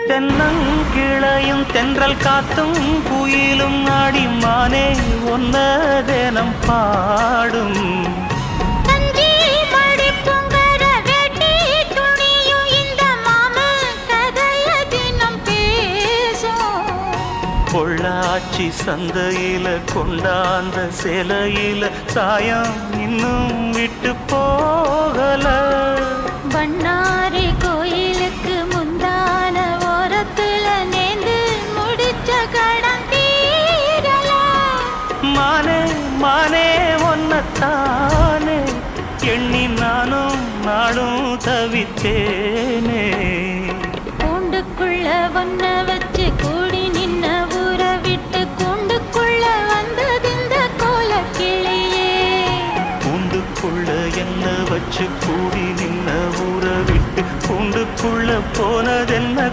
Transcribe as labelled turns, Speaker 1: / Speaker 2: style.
Speaker 1: தென்னங்கிளையும் தென்றல் காத்தும் குயிலும் ஆடிமானே ஒன்ன தினம் பாடும் பொள்ளாச்சி சந்தையில கொண்டாந்த சிலையில சாயம் இன்னும் விட்டு போகல
Speaker 2: பண்ணாரி கோயிலுக்கு முந்தான ஓரத்துல நேர்ந்து முடிச்ச கடன் தீரல
Speaker 1: மானே மானே ஒன்னத்தானே எண்ணி நானும் நாடும் தவித்தேனே
Speaker 2: கூண்டுக்குள்ள ஒன்ன வச்சு கூடி நின்ன ஊரை விட்டு கூண்டுக்குள்ள வந்ததிந்த கோல கிளியே
Speaker 1: கூண்டுக்குள்ள என்ன வச்சு கூடி நின்ன ஊரை விட்டு கூண்டுக்குள்ள போனதென்ன